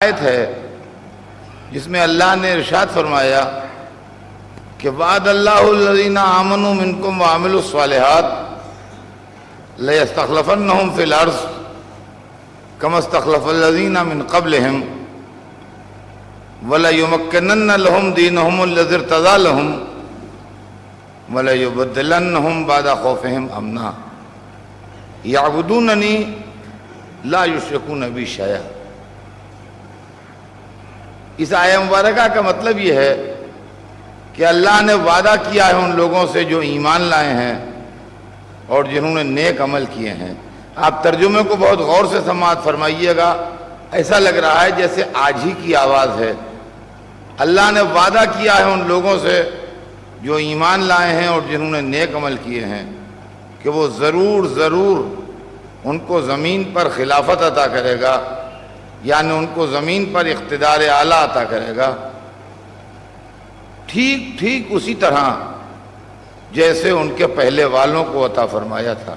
آیت ہے جس میں اللہ نے ارشاد فرمایا کہ وعد اللہ الذین آمنوا منکم وعملوا الصالحات لیستخلفنہم فی الارض کما استخلف الذین من قبلہم ولیمکنن لہم دینہم الذی ارتضی لہم ولیبدلنہم بعد خوفہم امنا یعبدوننی لا یشرکون بی شیئا۔ اس آیہ مبارکہ کا مطلب یہ ہے کہ اللہ نے وعدہ کیا ہے ان لوگوں سے جو ایمان لائے ہیں اور جنہوں نے نیک عمل کیے ہیں۔ آپ ترجمے کو بہت غور سے سماعت فرمائیے گا، ایسا لگ رہا ہے جیسے آج ہی کی آواز ہے۔ اللہ نے وعدہ کیا ہے ان لوگوں سے جو ایمان لائے ہیں اور جنہوں نے نیک عمل کیے ہیں کہ وہ ضرور ان کو زمین پر خلافت عطا کرے گا، یعنی ان کو زمین پر اقتدار اعلیٰ عطا کرے گا، ٹھیک اسی طرح جیسے ان کے پہلے والوں کو عطا فرمایا تھا،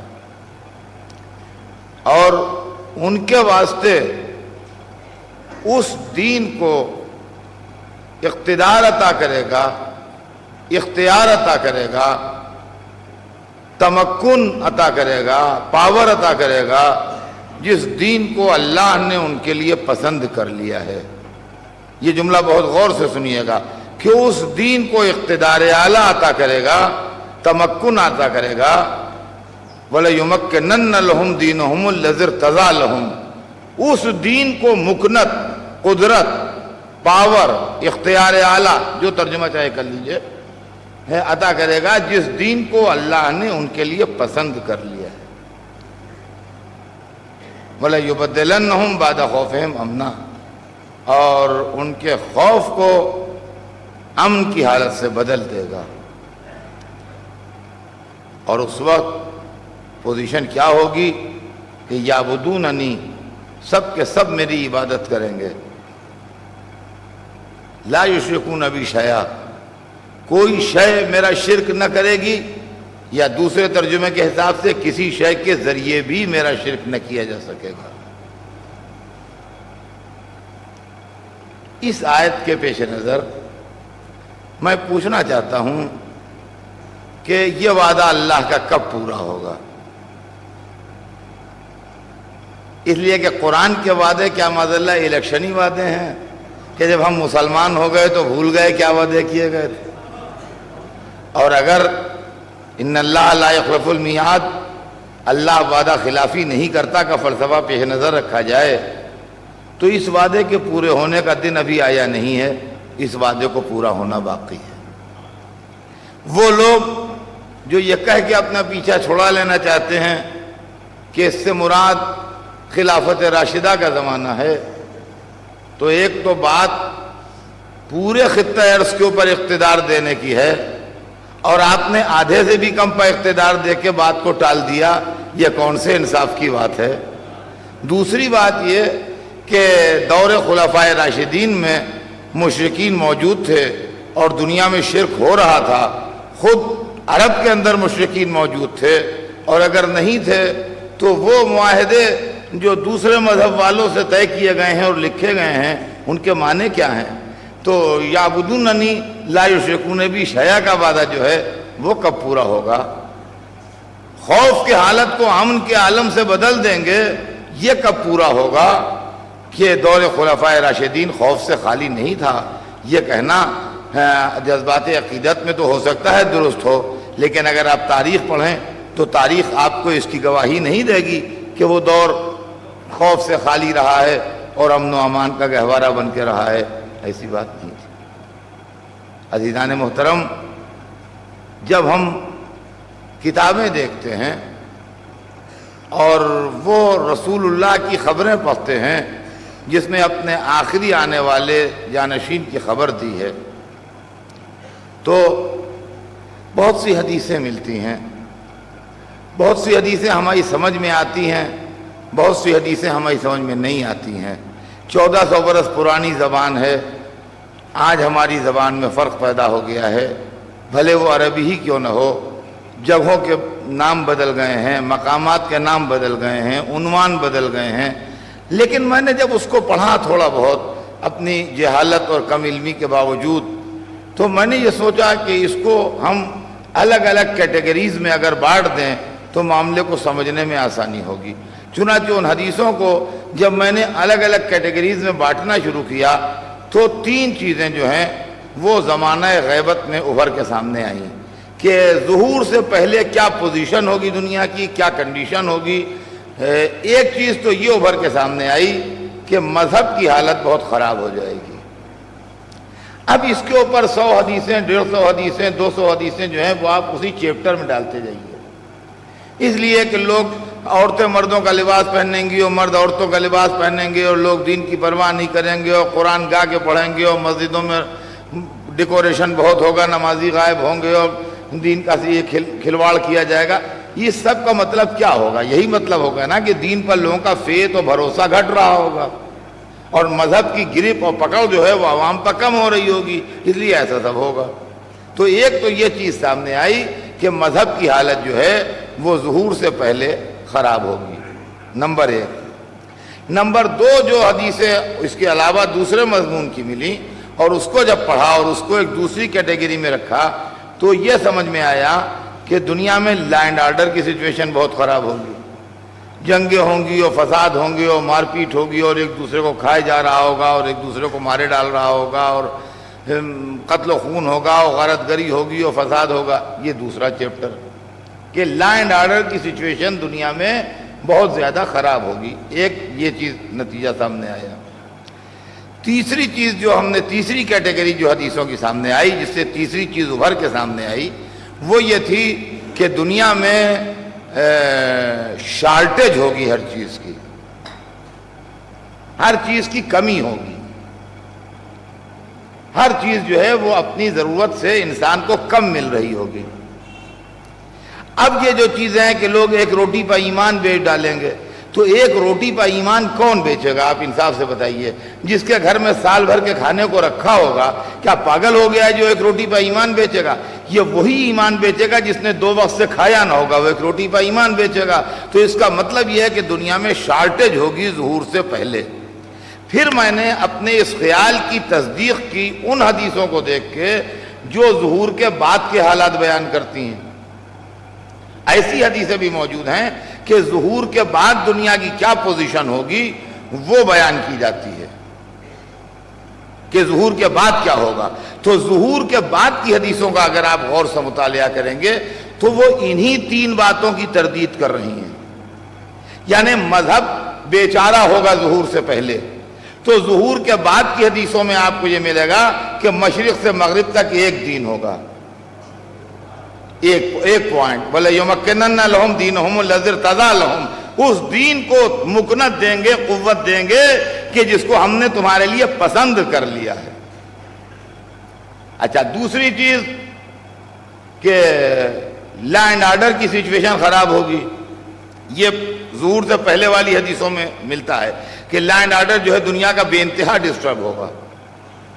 اور ان کے واسطے اس دین کو اقتدار عطا کرے گا، اختیار عطا کرے گا، تمکن عطا کرے گا، پاور عطا کرے گا، جس دین کو اللہ نے ان کے لیے پسند کر لیا ہے۔ یہ جملہ بہت غور سے سنیے گا کہ اس دین کو اقتدار اعلیٰ عطا کرے گا، تمکن عطا کرے گا، وَلَيُمَكِّنَنَّ لَهُمْ دِينَهُمُ الَّذِي ارْتَضَىٰ لَهُمْ، اس دین کو مکنت، قدرت، پاور، اختیار اعلیٰ، جو ترجمہ چاہے کر لیجئے، عطا کرے گا جس دین کو اللہ نے ان کے لیے پسند کر لیا ہے۔ وَلَيُبَدِّلَنَّهُمْ بَعْدَ خَوْفِهِمْ أَمْنًا، اور ان کے خوف کو امن کی حالت سے بدل دے گا، اور اس وقت پوزیشن کیا ہوگی کہ یعبدوننی، سب کے سب میری عبادت کریں گے، لا یشرکون بی شیئا، کوئی شے میرا شرک نہ کرے گی، یا دوسرے ترجمے کے حساب سے کسی شے کے ذریعے بھی میرا شرک نہ کیا جا سکے گا۔ اس آیت کے پیش نظر میں پوچھنا چاہتا ہوں کہ یہ وعدہ اللہ کا کب پورا ہوگا؟ اس لیے کہ قرآن کے وعدے کیا معاذاللہ الیکشنی وعدے ہیں کہ جب ہم مسلمان ہو گئے تو بھول گئے کیا وعدے کیے گئے تھے، اور اگر ان اللہ لا یخلف المیعاد، اللہ وعدہ خلافی نہیں کرتا کا فلسفہ پیش نظر رکھا جائے تو اس وعدے کے پورے ہونے کا دن ابھی آیا نہیں ہے، اس وعدے کو پورا ہونا باقی ہے۔ وہ لوگ جو یہ کہہ کے اپنا پیچھا چھڑا لینا چاہتے ہیں کہ اس سے مراد خلافت راشدہ کا زمانہ ہے، تو ایک تو بات پورے خطہ ارض کے اوپر اقتدار دینے کی ہے، اور آپ نے آدھے سے بھی کم پر اقتدار دے کے بات کو ٹال دیا، یہ کون سے انصاف کی بات ہے؟ دوسری بات یہ کہ دور خلفائے راشدین میں مشرکین موجود تھے اور دنیا میں شرک ہو رہا تھا، خود عرب کے اندر مشرکین موجود تھے، اور اگر نہیں تھے تو وہ معاہدے جو دوسرے مذہب والوں سے طے کیے گئے ہیں اور لکھے گئے ہیں ان کے معنی کیا ہیں؟ تو یعبدوننی لا یشرکون بی شیئا کا وعدہ جو ہے وہ کب پورا ہوگا؟ خوف کی حالت کو امن کے عالم سے بدل دیں گے، یہ کب پورا ہوگا؟ کہ دور خلفائے راشدین خوف سے خالی نہیں تھا، یہ کہنا جذبات عقیدت میں تو ہو سکتا ہے درست ہو، لیکن اگر آپ تاریخ پڑھیں تو تاریخ آپ کو اس کی گواہی نہیں دے گی کہ وہ دور خوف سے خالی رہا ہے اور امن و امان کا گہوارہ بن کے رہا ہے، ایسی بات نہیں تھی۔ عزیزان محترم، جب ہم کتابیں دیکھتے ہیں اور وہ رسول اللہ کی خبریں پڑھتے ہیں جس میں اپنے آخری آنے والے جانشین کی خبر دی ہے، تو بہت سی حدیثیں ملتی ہیں، بہت سی حدیثیں ہماری سمجھ میں آتی ہیں، بہت سی حدیثیں ہماری سمجھ میں نہیں آتی ہیں۔ 1400 برس پرانی زبان ہے، آج ہماری زبان میں فرق پیدا ہو گیا ہے، بھلے وہ عربی ہی کیوں نہ ہو، جگہوں کے نام بدل گئے ہیں، مقامات کے نام بدل گئے ہیں، عنوان بدل گئے ہیں، لیکن میں نے جب اس کو پڑھا تھوڑا بہت اپنی جہالت اور کم علمی کے باوجود. تو میں نے یہ سوچا کہ اس کو ہم الگ الگ کیٹیگریز میں اگر بانٹ دیں تو معاملے کو سمجھنے میں آسانی ہوگی. چنانچہ ان حدیثوں کو جب میں نے الگ الگ کیٹیگریز میں بانٹنا شروع کیا تو 3 چیزیں جو ہیں وہ زمانہ غیبت میں ابھر کے سامنے آئیں کہ ظہور سے پہلے کیا پوزیشن ہوگی دنیا کی، کیا کنڈیشن ہوگی. ایک چیز تو یہ ابھر کے سامنے آئی کہ مذہب کی حالت بہت خراب ہو جائے گی. اب اس کے اوپر 100 حدیثیں، 150 حدیثیں، 200 حدیثیں جو ہیں وہ آپ اسی چیپٹر میں ڈالتے جائیے. اس لیے کہ لوگ عورتیں مردوں کا لباس پہنیں گی اور مرد عورتوں کا لباس پہنیں گے اور لوگ دین کی پرواہ نہیں کریں گے اور قرآن گا کے پڑھیں گے اور مسجدوں میں ڈیکوریشن بہت ہوگا، نمازی غائب ہوں گے اور دین کا یہ کھلواڑ کیا جائے گا. یہ سب کا مطلب کیا ہوگا؟ یہی مطلب ہوگا نا کہ دین پر لوگوں کا فیت اور بھروسہ گھٹ رہا ہوگا اور مذہب کی گرپ اور پکڑ جو ہے وہ عوام پر کم ہو رہی ہوگی، اس لیے ایسا سب ہوگا. تو ایک تو یہ چیز سامنے آئی کہ مذہب کی حالت جو ہے وہ ظہور سے پہلے خراب ہوگی، نمبر 1. نمبر 2 جو حدیثیں اس کے علاوہ دوسرے مضمون کی ملی اور اس کو جب پڑھا اور اس کو ایک دوسری کیٹیگری میں رکھا تو یہ سمجھ میں آیا کہ دنیا میں لا اینڈ آرڈر کی سچویشن بہت خراب ہوگی. جنگیں ہوں گی اور فساد ہوں گے اور مار پیٹ ہوگی اور ایک دوسرے کو کھائے جا رہا ہوگا اور ایک دوسرے کو مارے ڈال رہا ہوگا اور قتل و خون ہوگا اور غارت گری ہوگی اور فساد ہوگا. یہ دوسرا چیپٹر کہ لا اینڈ آرڈر کی سچویشن دنیا میں بہت زیادہ خراب ہوگی. ایک یہ چیز نتیجہ سامنے آیا. تیسری چیز جو ہم نے تیسری کیٹیگری جو حدیثوں کی سامنے آئی جس سے تیسری چیز ابھر کے سامنے آئی وہ یہ تھی کہ دنیا میں شارٹیج ہوگی ہر چیز کی، ہر چیز کی کمی ہوگی. ہر چیز جو ہے وہ اپنی ضرورت سے انسان کو کم مل رہی ہوگی. اب یہ جو چیزیں ہیں کہ لوگ ایک روٹی پر ایمان بیچ ڈالیں گے تو ایک روٹی پر ایمان کون بیچے گا؟ آپ انصاف سے بتائیے. جس کے گھر میں سال بھر کے کھانے کو رکھا ہوگا کیا پاگل ہو گیا ہے جو ایک روٹی پر ایمان بیچے گا؟ یہ وہی ایمان بیچے گا جس نے 2 وقت سے کھایا نہ ہوگا، وہ ایک روٹی پر ایمان بیچے گا. تو اس کا مطلب یہ ہے کہ دنیا میں شارٹیج ہوگی ظہور سے پہلے. پھر میں نے اپنے اس خیال کی تصدیق کی ان حدیثوں کو دیکھ کے جو ظہور کے بعد کے حالات بیان کرتی ہیں. ایسی حدیثیں بھی موجود ہیں کہ ظہور کے بعد دنیا کی کیا پوزیشن ہوگی وہ بیان کی جاتی ہے کہ ظہور کے بعد کیا ہوگا. تو ظہور کے بعد کی حدیثوں کا اگر آپ غور سے مطالعہ کریں گے تو وہ انہی 3 باتوں کی تردید کر رہی ہیں. یعنی مذہب بیچارہ ہوگا ظہور سے پہلے، تو ظہور کے بعد کی حدیثوں میں آپ کو یہ ملے گا کہ مشرق سے مغرب تک ایک دین ہوگا. ایک پوائنٹ بولے یمکنن لہم دینہم الذی ارتضی لہم، اس دین کو مکنت دیں گے، قوت دیں گے کہ جس کو ہم نے تمہارے لیے پسند کر لیا ہے. اچھا دوسری چیز کہ لا اینڈ آرڈر کی سچویشن خراب ہوگی. یہ ظہور سے پہلے والی حدیثوں میں ملتا ہے کہ لا اینڈ آرڈر جو ہے دنیا کا بے انتہا ڈسٹرب ہوگا،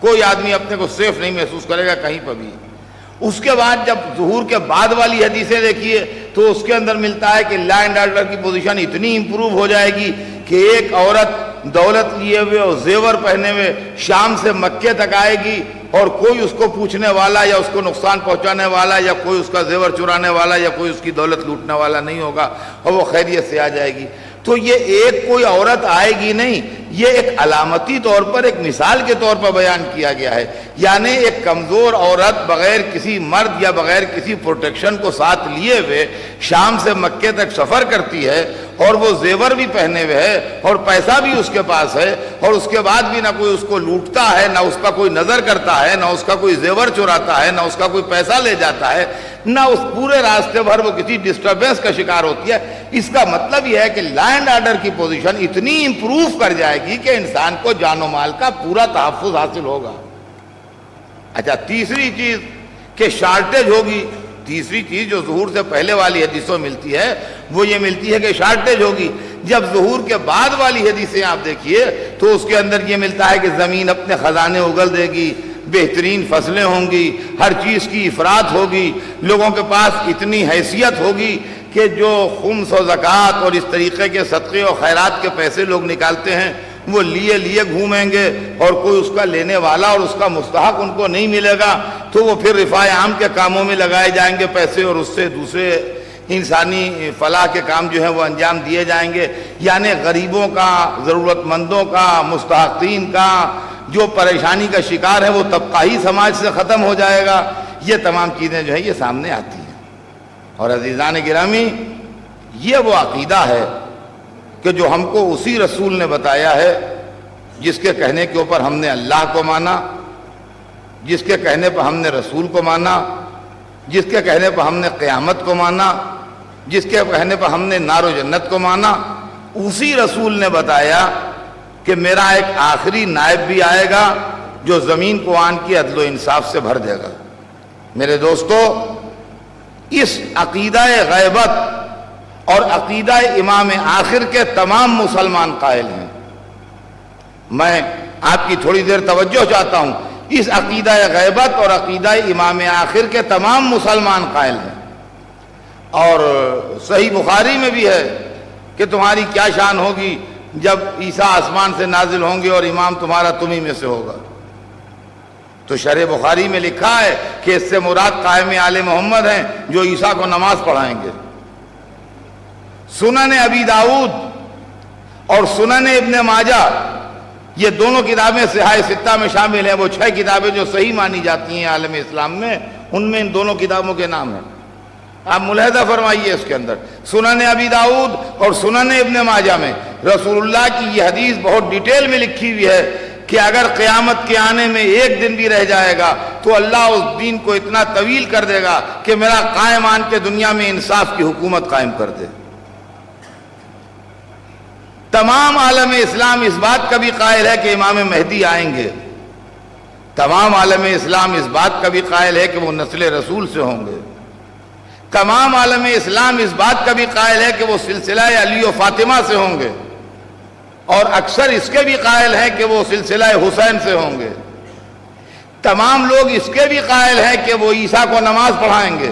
کوئی آدمی اپنے کو سیف نہیں محسوس کرے گا کہیں پر بھی. اس کے بعد جب ظہور کے بعد والی حدیثیں دیکھیے تو اس کے اندر ملتا ہے کہ لا اینڈ آرڈر کی پوزیشن اتنی امپروو ہو جائے گی کہ ایک عورت دولت لیے ہوئے اور زیور پہنے ہوئے شام سے مکے تک آئے گی اور کوئی اس کو پوچھنے والا یا اس کو نقصان پہنچانے والا یا کوئی اس کا زیور چرانے والا یا کوئی اس کی دولت لوٹنے والا نہیں ہوگا اور وہ خیریت سے آ جائے گی. تو یہ ایک کوئی عورت آئے گی نہیں، یہ ایک علامتی طور پر ایک مثال کے طور پر بیان کیا گیا ہے. یعنی ایک کمزور عورت بغیر کسی مرد یا بغیر کسی پروٹیکشن کو ساتھ لیے ہوئے شام سے مکے تک سفر کرتی ہے اور وہ زیور بھی پہنے ہوئے ہے اور پیسہ بھی اس کے پاس ہے اور اس کے بعد بھی نہ کوئی اس کو لوٹتا ہے، نہ اس کا کوئی نظر کرتا ہے، نہ اس کا کوئی زیور چراتا ہے، نہ اس کا کوئی پیسہ لے جاتا ہے، نہ اس پورے راستے بھر وہ کسی ڈسٹربنس کا شکار ہوتی ہے. اس کا مطلب یہ ہے کہ لا اینڈ آرڈر کی پوزیشن اتنی امپروو کر جائے گی کہ انسان کو جان و مال کا پورا تحفظ حاصل ہوگا. اچھا تیسری چیز کہ شارٹیج ہوگی. تیسری چیز جو ظہور سے پہلے والی حدیثوں ملتی ہے وہ یہ ملتی ہے کہ شارٹیج ہوگی. جب ظہور کے بعد والی حدیثیں آپ دیکھیے تو اس کے اندر یہ ملتا ہے کہ زمین اپنے خزانے اگل دے گی، بہترین فصلیں ہوں گی، ہر چیز کی افراط ہوگی، لوگوں کے پاس اتنی حیثیت ہوگی کہ جو خمس و زکوٰۃ اور اس طریقے کے صدقے اور خیرات کے پیسے لوگ نکالتے ہیں وہ لیے لیے گھومیں گے اور کوئی اس کا لینے والا اور اس کا مستحق ان کو نہیں ملے گا، تو وہ پھر رفاع عام کے کاموں میں لگائے جائیں گے پیسے، اور اس سے دوسرے انسانی فلاح کے کام جو ہیں وہ انجام دیے جائیں گے۔ یعنی غریبوں کا، ضرورت مندوں کا، مستحقین کا، جو پریشانی کا شکار ہے وہ طبقہ ہی سماج سے ختم ہو جائے گا۔ یہ تمام چیزیں جو ہیں یہ سامنے آتی ہیں۔ اور عزیزان گرامی، یہ وہ عقیدہ ہے کہ جو ہم کو اسی رسول نے بتایا ہے، جس کے کہنے کے اوپر ہم نے اللہ کو مانا، جس کے کہنے پر ہم نے رسول کو مانا، جس کے کہنے پر ہم نے قیامت کو مانا، جس کے کہنے پر ہم نے نار و جنت کو مانا۔ اسی رسول نے بتایا کہ میرا ایک آخری نائب بھی آئے گا جو زمین کو آن کی عدل و انصاف سے بھر دے گا۔ میرے دوستو، اس عقیدہ غیبت اور عقیدہ امام آخر کے تمام مسلمان قائل ہیں۔ میں آپ کی تھوڑی دیر توجہ چاہتا ہوں، اس عقیدہ غیبت اور عقیدہ امام آخر کے تمام مسلمان قائل ہیں۔ اور صحیح بخاری میں بھی ہے کہ تمہاری کیا شان ہوگی جب عیسیٰ آسمان سے نازل ہوں گے اور امام تمہارا تمہیں میں سے ہوگا۔ تو شرح بخاری میں لکھا ہے کہ اس سے مراد قائم آل محمد ہیں جو عیسیٰ کو نماز پڑھائیں گے۔ سنن ابی داؤد اور سنن ابن ماجہ، یہ دونوں کتابیں صحاح ستہ میں شامل ہیں۔ وہ 6 کتابیں جو صحیح مانی جاتی ہیں عالم اسلام میں، ان میں ان دونوں کتابوں کے نام ہیں۔ آپ ملاحظہ فرمائیے اس کے اندر سنن ابی داؤد اور سنن ابن ماجہ میں رسول اللہ کی یہ حدیث بہت ڈیٹیل میں لکھی ہوئی ہے کہ اگر قیامت کے آنے میں ایک دن بھی رہ جائے گا تو اللہ اس دین کو اتنا طویل کر دے گا کہ میرا قائم آن کے دنیا میں انصاف کی حکومت قائم کر دے۔ تمام عالم اسلام اس بات کا بھی قائل ہے کہ امام مہدی آئیں گے۔ تمام عالم اسلام اس بات کا بھی قائل ہے کہ وہ نسل رسول سے ہوں گے۔ تمام عالم اسلام اس بات کا بھی قائل ہے کہ وہ سلسلہ علی و فاطمہ سے ہوں گے، اور اکثر اس کے بھی قائل ہیں کہ وہ سلسلہ حسین سے ہوں گے۔ تمام لوگ اس کے بھی قائل ہیں کہ وہ عیسیٰ کو نماز پڑھائیں گے۔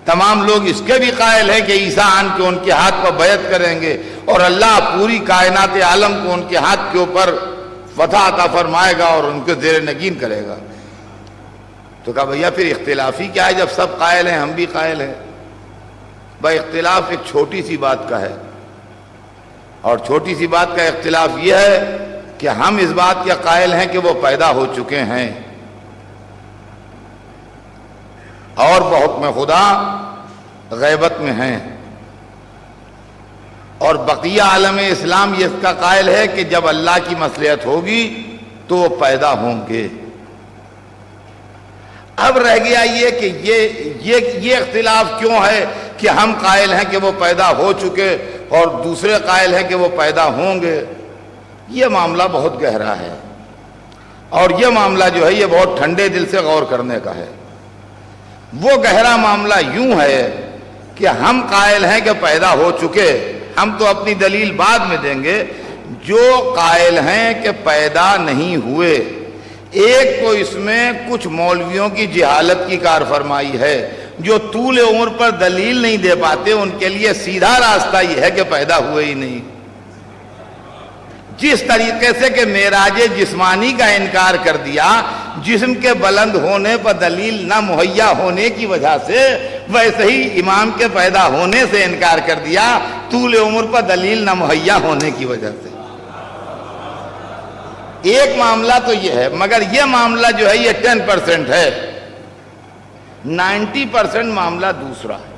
تمام لوگ اس کے بھی قائل ہیں کہ عیسیٰ آن کے ان کے ہاتھ پر بیعت کریں گے اور اللہ پوری کائنات عالم کو ان کے ہاتھ کے اوپر فتح عطا فرمائے گا اور ان کو زیر نگین کرے گا۔ تو کہا بھیا پھر اختلافی کیا ہے جب سب قائل ہیں ہم بھی قائل ہیں؟ بھائی اختلاف ایک چھوٹی سی بات کا ہے، اور چھوٹی سی بات کا اختلاف یہ ہے کہ ہم اس بات کے قائل ہیں کہ وہ پیدا ہو چکے ہیں اور بحکم خدا غیبت میں ہیں، اور بقیہ عالم اسلام یہ اس کا قائل ہے کہ جب اللہ کی مصلحت ہوگی تو وہ پیدا ہوں گے۔ اب رہ گیا یہ کہ یہ اختلاف کیوں ہے کہ ہم قائل ہیں کہ وہ پیدا ہو چکے اور دوسرے قائل ہیں کہ وہ پیدا ہوں گے۔ یہ معاملہ بہت گہرا ہے، اور یہ معاملہ جو ہے یہ بہت ٹھنڈے دل سے غور کرنے کا ہے۔ وہ گہرا معاملہ یوں ہے کہ ہم قائل ہیں کہ پیدا ہو چکے، ہم تو اپنی دلیل بعد میں دیں گے۔ جو قائل ہیں کہ پیدا نہیں ہوئے، ایک تو اس میں کچھ مولویوں کی جہالت کی کار فرمائی ہے، جو طول عمر پر دلیل نہیں دے پاتے، ان کے لیے سیدھا راستہ یہ ہے کہ پیدا ہوئے ہی نہیں۔ جس طریقے سے کہ معراج جسمانی کا انکار کر دیا جسم کے بلند ہونے پر دلیل نہ مہیا ہونے کی وجہ سے، ویسے ہی امام کے پیدا ہونے سے انکار کر دیا طول عمر پر دلیل نہ مہیا ہونے کی وجہ سے۔ ایک معاملہ تو یہ ہے، مگر یہ معاملہ جو ہے یہ 10% ہے، 90% معاملہ دوسرا ہے۔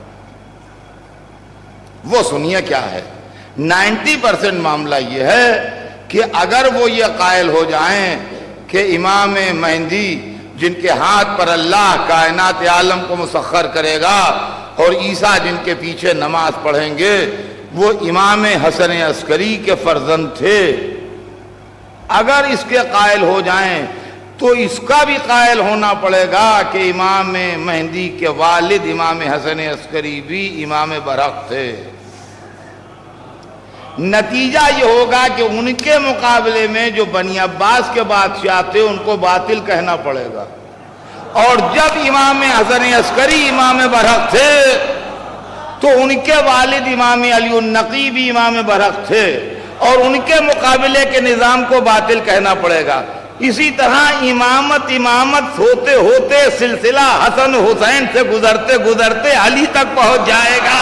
وہ سنیے کیا ہے۔ 90% معاملہ یہ ہے کہ اگر وہ یہ قائل ہو جائیں کہ امام مہدی جن کے ہاتھ پر اللہ کائنات عالم کو مسخر کرے گا اور عیسیٰ جن کے پیچھے نماز پڑھیں گے، وہ امام حسن عسکری کے فرزند تھے، اگر اس کے قائل ہو جائیں تو اس کا بھی قائل ہونا پڑے گا کہ امام مہدی کے والد امام حسن عسکری بھی امام برحق تھے۔ نتیجہ یہ ہوگا کہ ان کے مقابلے میں جو بنی عباس کے بادشاہ تھے ان کو باطل کہنا پڑے گا، اور جب امام حسن عسکری امام برحق تھے تو ان کے والد امام علی النقی بھی امام برحق تھے، اور ان کے مقابلے کے نظام کو باطل کہنا پڑے گا۔ اسی طرح امامت ہوتے ہوتے سلسلہ حسن حسین سے گزرتے گزرتے علی تک پہنچ جائے گا۔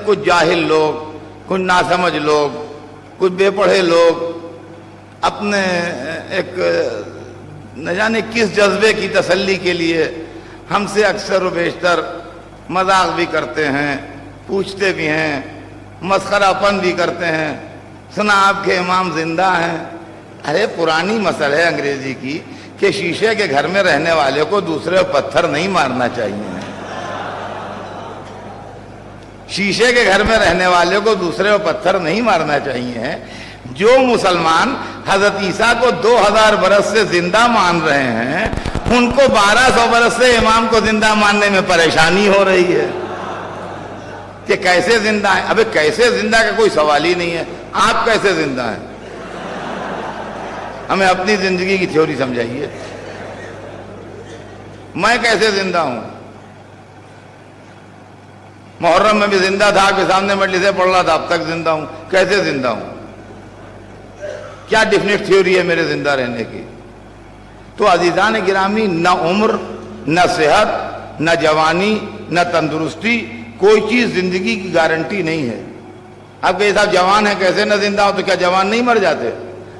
کچھ جاہل لوگ، کچھ ناسمجھ لوگ، کچھ بے پڑھے لوگ اپنے ایک نہ جانے کس جذبے کی تسلی کے لیے ہم سے اکثر و بیشتر مذاق بھی کرتے ہیں، پوچھتے بھی ہیں، مسخرہ پن بھی کرتے ہیں۔ سنا آپ کے امام زندہ ہیں؟ ارے پرانی مسئلہ ہے انگریزی کی کہ شیشے کے گھر میں رہنے والے کو دوسرے پتھر نہیں مارنا چاہیے۔ شیشے کے گھر میں رہنے والے کو دوسرے کو پتھر نہیں مارنا چاہیے۔ جو مسلمان حضرت عیسیٰ کو 2000 برس سے زندہ مان رہے ہیں، ان کو 1200 برس سے امام کو زندہ ماننے میں پریشانی ہو رہی ہے کہ کیسے زندہ ہیں۔ ابے کیسے زندہ کا کوئی سوال ہی نہیں ہے، آپ کیسے زندہ ہیں؟ ہمیں اپنی زندگی کی تھیوری سمجھائیے۔ میں کیسے زندہ ہوں؟ محرم میں بھی زندہ تھا، آپ کے سامنے مجلسیں پڑھ رہا تھا، اب تک زندہ ہوں۔ کیسے زندہ ہوں؟ کیا ڈیفینٹ تھیوری ہے میرے زندہ رہنے کی؟ تو عزیزان گرامی، نہ عمر، نہ صحت، نہ جوانی، نہ تندرستی، کوئی چیز زندگی کی گارنٹی نہیں ہے۔ آپ کہیں صاحب جوان ہیں کیسے نہ زندہ ہوں؟ تو کیا جوان نہیں مر جاتے؟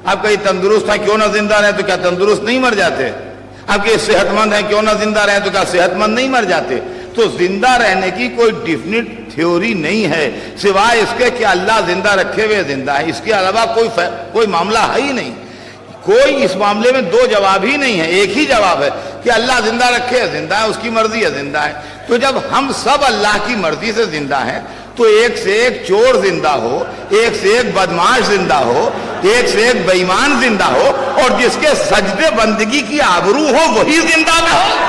آپ کہیں تندرست ہیں کیوں نہ زندہ رہیں؟ تو کیا تندرست نہیں مر جاتے؟ آپ کہیں صحت مند ہیں کیوں نہ زندہ رہیں؟ تو کیا صحت مند نہیں مر جاتے؟ تو زندہ رہنے کی کوئی ڈیفینٹ تھیوری نہیں ہے سوائے اس کے کہ اللہ زندہ رکھے ہوئے زندہ ہے۔ اس کے علاوہ کوئی معاملہ ہے ہی نہیں۔ کوئی اس معاملے میں دو جواب ہی نہیں ہے، ایک ہی جواب ہے کہ اللہ زندہ رکھے زندہ ہے، اس کی مرضی ہے زندہ ہے۔ تو جب ہم سب اللہ کی مرضی سے زندہ ہیں تو ایک سے ایک چور زندہ ہو، ایک سے ایک بدماش زندہ ہو، ایک سے ایک بے ایمان زندہ ہو، اور جس کے سجدے بندگی کی آبرو ہو وہی زندہ نہ ہو۔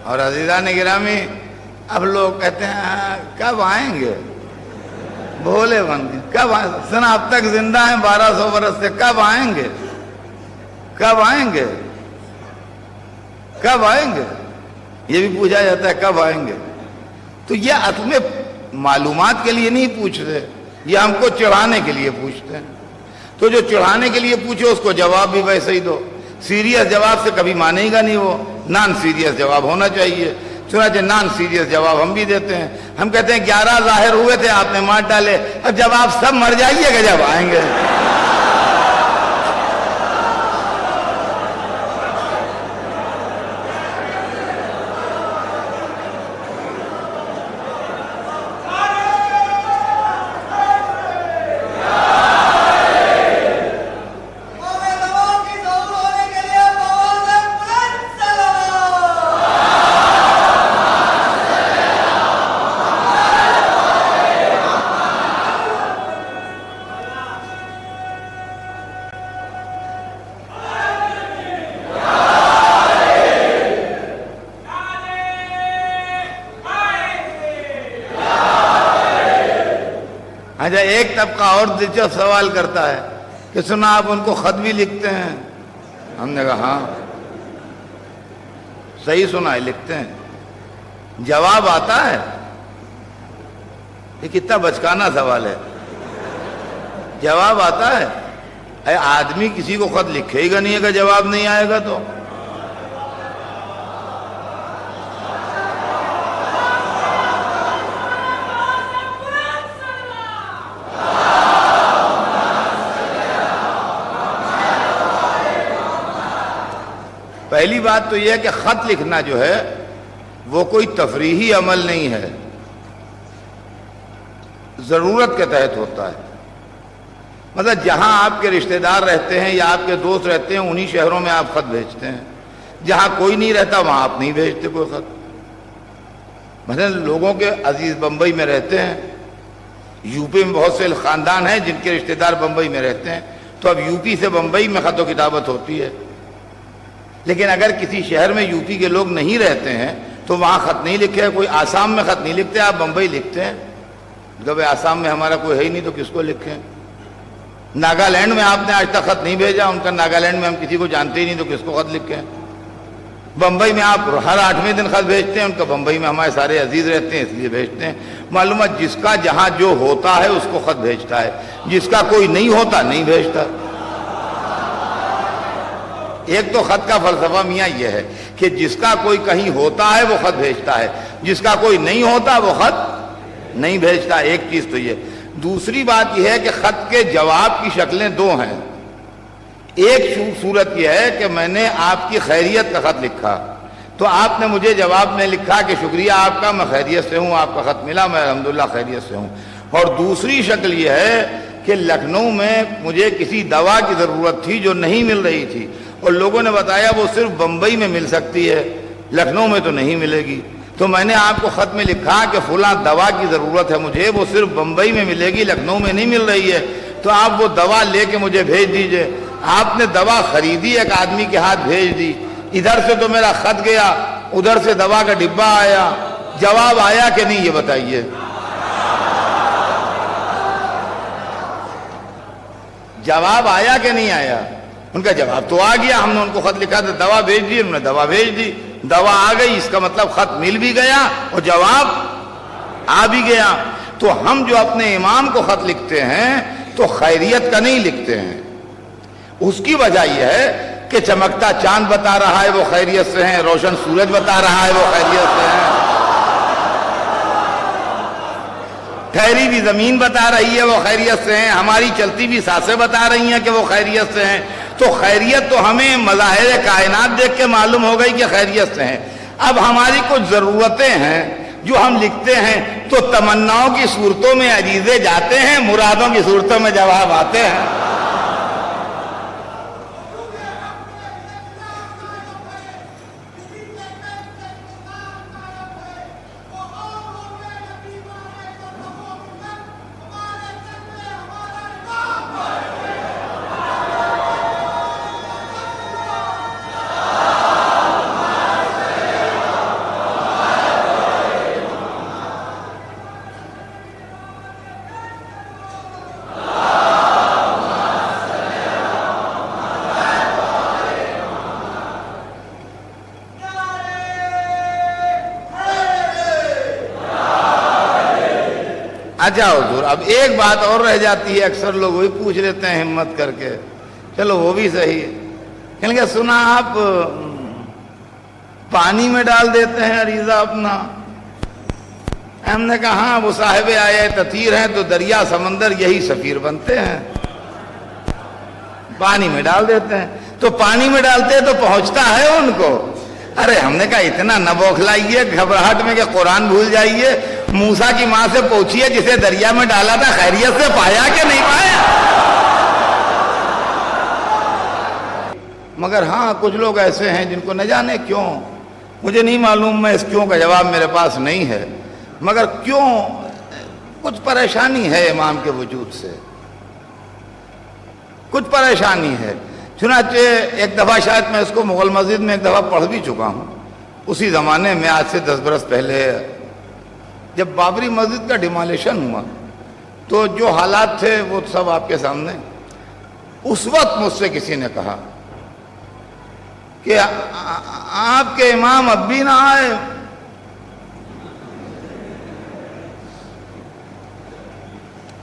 اور عزیزان گرامی، اب لوگ کہتے ہیں کب آئیں گے؟ بھولے بن گئے، کب آئیں؟ سنا اب تک زندہ ہیں 1200 برس سے، کب آئیں گے؟ کب آئیں گے؟ کب آئیں گے؟ یہ بھی پوچھا جاتا ہے کب آئیں گے؟ تو یہ اصل میں معلومات کے لیے نہیں پوچھ رہے، یہ ہم کو چڑھانے کے لیے پوچھتے ہیں۔ تو جو چڑھانے کے لیے پوچھے اس کو جواب بھی ویسے ہی دو۔ سیریس جواب سے کبھی مانے گا نہیں، وہ نان سیریس جواب ہونا چاہیے۔ چنانچہ نان سیریس جواب ہم بھی دیتے ہیں۔ ہم کہتے ہیں 11 ظاہر ہوئے تھے، آپ نے مار ڈالے، اب جب آپ سب مر جائیے گا جب آئیں گے۔ ایک طبقہ اور دلچسپ سوال کرتا ہے کہ سنا آپ ان کو خط بھی لکھتے ہیں؟ ہم نے کہا ہاں صحیح سنا ہے، لکھتے ہیں۔ جواب آتا ہے؟ یہ کتنا بچکانہ سوال ہے، جواب آتا ہے؟ اے آدمی کسی کو خط لکھے گا نہیں اگر جواب نہیں آئے گا تو۔ پہلی بات تو یہ ہے کہ خط لکھنا جو ہے وہ کوئی تفریحی عمل نہیں ہے، ضرورت کے تحت ہوتا ہے۔ مطلب جہاں آپ کے رشتہ دار رہتے ہیں یا آپ کے دوست رہتے ہیں انہی شہروں میں آپ خط بھیجتے ہیں، جہاں کوئی نہیں رہتا وہاں آپ نہیں بھیجتے کوئی خط۔ مثلا لوگوں کے عزیز بمبئی میں رہتے ہیں، یو پی میں بہت سے خاندان ہیں جن کے رشتہ دار بمبئی میں رہتے ہیں، تو اب یو پی سے بمبئی میں خط و کتابت ہوتی ہے۔ لیکن اگر کسی شہر میں یو پی کے لوگ نہیں رہتے ہیں تو وہاں خط نہیں لکھے، کوئی آسام میں خط نہیں لکھتے، آپ بمبئی لکھتے ہیں، جب آسام میں ہمارا کوئی ہے ہی نہیں تو کس کو لکھیں۔ ناگالینڈ میں آپ نے آج تک خط نہیں بھیجا، ان کا ناگالینڈ میں ہم کسی کو جانتے ہی نہیں تو کس کو خط لکھیں۔ بمبئی میں آپ ہر 8ویں دن خط بھیجتے ہیں، ان کا بمبئی میں ہمارے سارے عزیز رہتے ہیں اس لیے بھیجتے ہیں۔ معلومات جس کا جہاں جو ہوتا ہے اس کو خط بھیجتا ہے، جس کا کوئی نہیں ہوتا نہیں بھیجتا۔ ایک تو خط کا فلسفہ میاں یہ ہے کہ جس کا کوئی کہیں ہوتا ہے وہ خط بھیجتا ہے، جس کا کوئی نہیں ہوتا وہ خط نہیں بھیجتا۔ ایک چیز تو یہ۔ دوسری بات یہ ہے کہ خط کے جواب کی شکلیں دو ہیں۔ ایک صورت یہ ہے کہ میں نے آپ کی خیریت کا خط لکھا تو آپ نے مجھے جواب میں لکھا کہ شکریہ آپ کا، میں خیریت سے ہوں، آپ کا خط ملا، میں الحمدللہ خیریت سے ہوں۔ اور دوسری شکل یہ ہے کہ لکھنؤ میں مجھے کسی دوا کی ضرورت تھی جو نہیں مل رہی تھی، اور لوگوں نے بتایا وہ صرف بمبئی میں مل سکتی ہے، لکھنؤ میں تو نہیں ملے گی۔ تو میں نے آپ کو خط میں لکھا کہ فلاں دوا کی ضرورت ہے مجھے، وہ صرف بمبئی میں ملے گی، لکھنؤ میں نہیں مل رہی ہے، تو آپ وہ دوا لے کے مجھے بھیج دیجئے۔ آپ نے دوا خریدی، ایک آدمی کے ہاتھ بھیج دی، ادھر سے تو میرا خط گیا، ادھر سے دوا کا ڈبہ آیا، جواب آیا کہ نہیں یہ بتائیے؟ جواب آیا کہ نہیں آیا؟ ان کا جواب تو آ گیا، ہم نے ان کو خط لکھا تھا دوا بھیج دی، انہوں نے دوا بھیج دی، دوا آ گئی، اس کا مطلب خط مل بھی گیا اور جواب آ بھی گیا۔ تو ہم جو اپنے امام کو خط لکھتے ہیں تو خیریت کا نہیں لکھتے ہیں۔ اس کی وجہ یہ ہے کہ چمکتا چاند بتا رہا ہے وہ خیریت سے ہیں، روشن سورج بتا رہا ہے وہ خیریت سے ہیں، ٹھہری بھی زمین بتا رہی ہے وہ خیریت سے ہیں، ہماری چلتی بھی سانسیں بتا رہی ہیں کہ وہ خیریت سے ہیں۔ تو خیریت تو ہمیں مظاہر کائنات دیکھ کے معلوم ہو گئی کہ خیریت سے ہیں۔ اب ہماری کچھ ضرورتیں ہیں جو ہم لکھتے ہیں تو تمناؤں کی صورتوں میں عریضے جاتے ہیں، مرادوں کی صورتوں میں جواب آتے ہیں۔ اچھا حضور، اب ایک بات اور رہ جاتی ہے، اکثر لوگ وہی پوچھ لیتے ہیں ہمت کر کے، چلو وہ بھی صحیح ہے، کہنے کہ سنا آپ پانی میں ڈال دیتے ہیں عریضہ اپنا؟ ہم نے کہا ہاں، وہ صاحب آیا تطہیر ہیں تو دریا سمندر یہی سفیر بنتے ہیں، پانی میں ڈال دیتے ہیں۔ تو پانی میں ڈالتے ہیں تو پہنچتا ہے ان کو؟ ارے ہم نے کہا اتنا نہ بوکھلائیے گھبراہٹ میں کہ قرآن بھول جائیے، موسیٰ کی ماں سے پوچھئے جسے دریا میں ڈالا تھا خیریت سے پایا کہ نہیں پایا؟ مگر ہاں کچھ لوگ ایسے ہیں جن کو نہ جانے کیوں، مجھے نہیں معلوم، میں اس کیوں کا جواب میرے پاس نہیں ہے، مگر کیوں کچھ پریشانی ہے امام کے وجود سے، کچھ پریشانی ہے۔ چنانچہ ایک دفعہ شاید میں اس کو مغل مسجد میں ایک دفعہ پڑھ بھی چکا ہوں، اسی زمانے میں آج سے 10 برس پہلے جب بابری مسجد کا ڈیمالیشن ہوا تو جو حالات تھے وہ سب آپ کے سامنے. اس وقت مجھ سے کسی نے کہا کہ آپ کے امام اب بھی نہ آئے.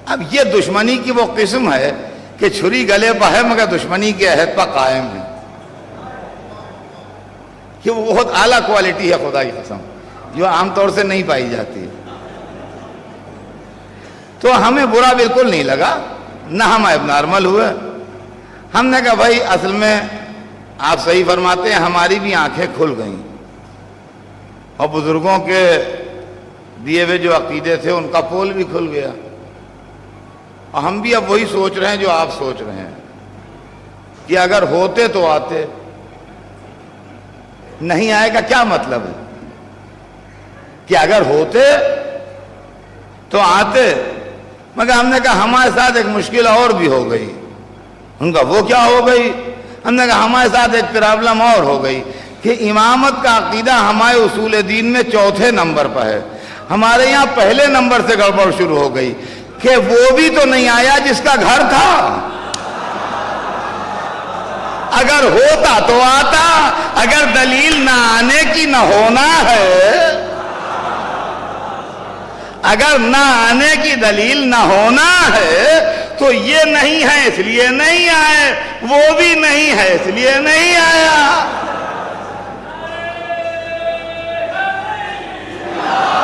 اب یہ دشمنی کی وہ قسم ہے کہ چھری گلے پہ ہے مگر دشمنی کے عہد پر قائم ہے، کہ وہ بہت اعلیٰ کوالٹی ہے خدا کی قسم، جو عام طور سے نہیں پائی جاتی. تو ہمیں برا بالکل نہیں لگا، نہ ہم اب نارمل ہوئے. ہم نے کہا بھائی اصل میں آپ صحیح فرماتے ہیں، ہماری بھی آنکھیں کھل گئیں اور بزرگوں کے دیے ہوئے جو عقیدے تھے ان کا پول بھی کھل گیا، اور ہم بھی اب وہی سوچ رہے ہیں جو آپ سوچ رہے ہیں کہ اگر ہوتے تو آتے، نہیں آئے گا کیا مطلب ہے کہ اگر ہوتے تو آتے. مگر ہم نے کہا ہمارے ساتھ ایک مشکل اور بھی ہو گئی. ان کا وہ کیا ہو گئی؟ ہم نے کہا ہمارے ساتھ ایک پرابلم اور ہو گئی کہ امامت کا عقیدہ ہمارے اصول دین میں چوتھے نمبر پر ہے، ہمارے یہاں پہلے نمبر سے گڑبڑ شروع ہو گئی کہ وہ بھی تو نہیں آیا جس کا گھر تھا. اگر ہوتا تو آتا، اگر دلیل نہ آنے کی نہ ہونا ہے، اگر نہ آنے کی دلیل نہ ہونا ہے تو یہ نہیں ہے اس لیے نہیں آئے، وہ بھی نہیں ہے اس لیے نہیں آیا.